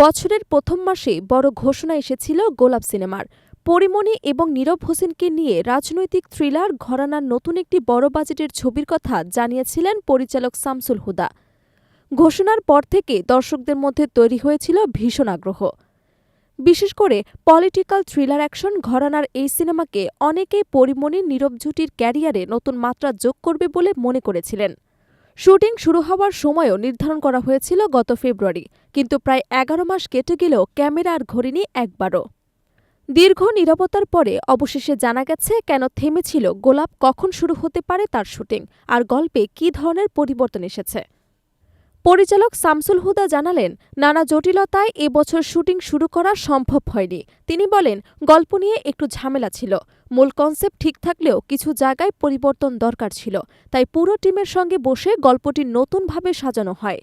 বছরের প্রথম মাসেই বড় ঘোষণা এসেছিল গোলাপ সিনেমার। পরীমণি এবং নীরব হোসেনকে নিয়ে রাজনৈতিক থ্রিলার ঘরানার নতুন একটি বড় বাজেটের ছবির কথা জানিয়েছিলেন পরিচালক শামসুল হুদা। ঘোষণার পর থেকে দর্শকদের মধ্যে তৈরি হয়েছিল ভীষণ আগ্রহ। বিশেষ করে পলিটিক্যাল থ্রিলার অ্যাকশন ঘরানার এই সিনেমাকে অনেকেই পরীমণি নীরব জুটির ক্যারিয়ারে নতুন মাত্রা যোগ করবে বলে মনে করেছিলেন। শুটিং শুরু হওয়ার সময়ও নির্ধারণ করা হয়েছিল গত ফেব্রুয়ারি, কিন্তু প্রায় ১১ মাস কেটে গেলেও ক্যামেরা আর ঘোরেনি একবারও। দীর্ঘ নীরবতার পরে অবশেষে জানা গেছে কেন থেমেছিল গোলাপ, কখন শুরু হতে পারে তার শুটিং, আর গল্পে কী ধরনের পরিবর্তন এসেছে। পরিচালক শামসুল হুদা জানালেন, নানা জটিলতায় এবছর শুটিং শুরু করা সম্ভব হয়নি। তিনি বলেন, গল্প নিয়ে একটু ঝামেলা ছিল। মূল কনসেপ্ট ঠিক থাকলেও কিছু জায়গায় পরিবর্তন দরকার ছিল, তাই পুরো টিমের সঙ্গে বসে গল্পটি নতুনভাবে সাজানো হয়।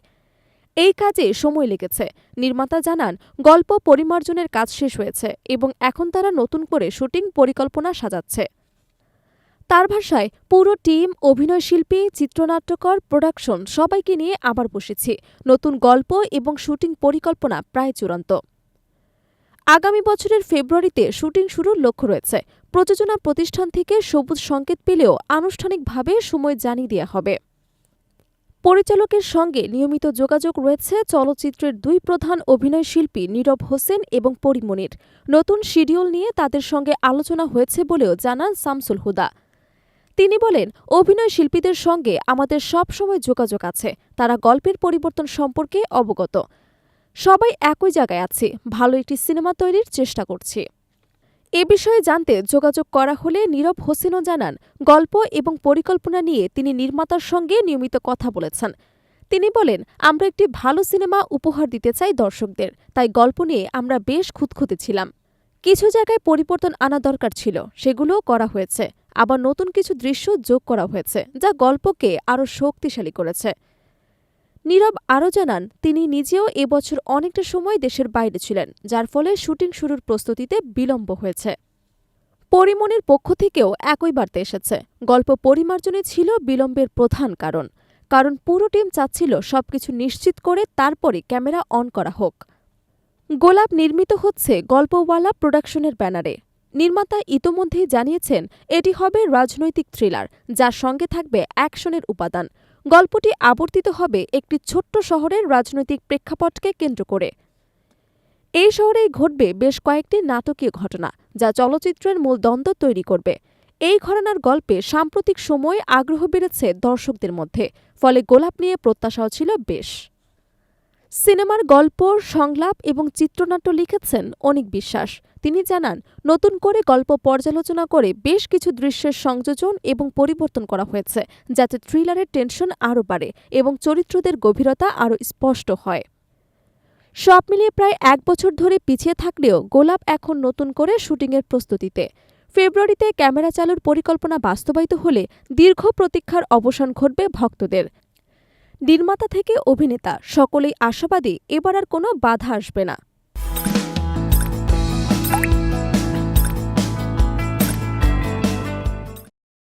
এই কাজে সময় লেগেছে। নির্মাতা জানান, গল্প পরিমার্জনের কাজ শেষ হয়েছে এবং এখন তারা নতুন করে শুটিং পরিকল্পনা সাজাচ্ছে। তার ভাষায়, পুরো টিম, অভিনয়শিল্পী, চিত্রনাট্যকর, প্রোডাকশন সবাইকে নিয়ে আবার বসেছি। নতুন গল্প এবং শুটিং পরিকল্পনা প্রায় চূড়ান্ত। আগামী বছরের ফেব্রুয়ারিতে শুটিং শুরুর লক্ষ্য রয়েছে। প্রযোজনা প্রতিষ্ঠান থেকে সবুজ সংকেত পেলেও আনুষ্ঠানিকভাবে সময় জানিয়ে দেওয়া হবে। পরিচালকের সঙ্গে নিয়মিত যোগাযোগ রয়েছে চলচ্চিত্রের দুই প্রধান অভিনয়শিল্পী নীরব হোসেন এবং পরীমণির। নতুন শিডিউল নিয়ে তাদের সঙ্গে আলোচনা হয়েছে বলেও জানান শামসুল হুদা। তিনি বলেন, অভিনয় শিল্পীদের সঙ্গে আমাদের সব সময় যোগাযোগ আছে। তারা গল্পের পরিবর্তন সম্পর্কে অবগত। সবাই একই জায়গায় আছি, ভালো একটি সিনেমা তৈরির চেষ্টা করছি। এ বিষয়ে জানতে যোগাযোগ করা হলে নীরব হোসেনও জানান, গল্প এবং পরিকল্পনা নিয়ে তিনি নির্মাতার সঙ্গে নিয়মিত কথা বলেছেন। তিনি বলেন, আমরা একটি ভালো সিনেমা উপহার দিতে চাই দর্শকদের, তাই গল্প নিয়ে আমরা বেশ খুঁতখুঁতে ছিলাম। কিছু জায়গায় পরিবর্তন আনা দরকার ছিল, সেগুলোও করা হয়েছে। আবার নতুন কিছু দৃশ্য যোগ করা হয়েছে, যা গল্পকে আরও শক্তিশালী করেছে। নীরব আরও জানান, তিনি নিজেও এবছর অনেকটা সময় দেশের বাইরে ছিলেন, যার ফলে শুটিং শুরুর প্রস্তুতিতে বিলম্ব হয়েছে। পরীমণির পক্ষ থেকেও একই বার্তা এসেছে। গল্প পরিমার্জনে ছিল বিলম্বের প্রধান কারণ পুরো টিম চাচ্ছিল সবকিছু নিশ্চিত করে তারপরে ক্যামেরা অন করা হোক। গোলাপ নির্মিত হচ্ছে গল্পওয়ালা প্রোডাকশনের ব্যানারে। নির্মাতা ইতোমধ্যেই জানিয়েছেন, এটি হবে রাজনৈতিক থ্রিলার, যার সঙ্গে থাকবে অ্যাকশনের উপাদান। গল্পটি আবর্তিত হবে একটি ছোট্ট শহরের রাজনৈতিক প্রেক্ষাপটকে কেন্দ্র করে। এই শহরেই ঘটবে বেশ কয়েকটি নাটকীয় ঘটনা, যা চলচ্চিত্রের মূল দ্বন্দ্ব তৈরি করবে। এই ঘরানার গল্পে সাম্প্রতিক সময়ে আগ্রহ বেড়েছে দর্শকদের মধ্যে, ফলে গোলাপ নিয়ে প্রত্যাশাও ছিল বেশ। সিনেমার গল্প, সংলাপ এবং চিত্রনাট্য লিখেছেন অনিক বিশ্বাস। তিনি জানান, নতুন করে গল্প পর্যালোচনা করে বেশ কিছু দৃশ্যের সংযোজন এবং পরিবর্তন করা হয়েছে, যাতে থ্রিলারের টেনশন আরও বাড়ে এবং চরিত্রদের গভীরতা আরও স্পষ্ট হয়। সব মিলিয়ে প্রায় ১ বছর ধরে পিছিয়ে থাকলেও গোলাপ এখন নতুন করে শুটিংয়ের প্রস্তুতিতে। ফেব্রুয়ারিতে ক্যামেরা চালুর পরিকল্পনা বাস্তবায়িত হলে দীর্ঘ প্রতীক্ষার অবসান ঘটবে ভক্তদের। নির্মাতা থেকে অভিনেতা সকলেই আশাবাদী, এবার আর কোনো বাধা আসবে না।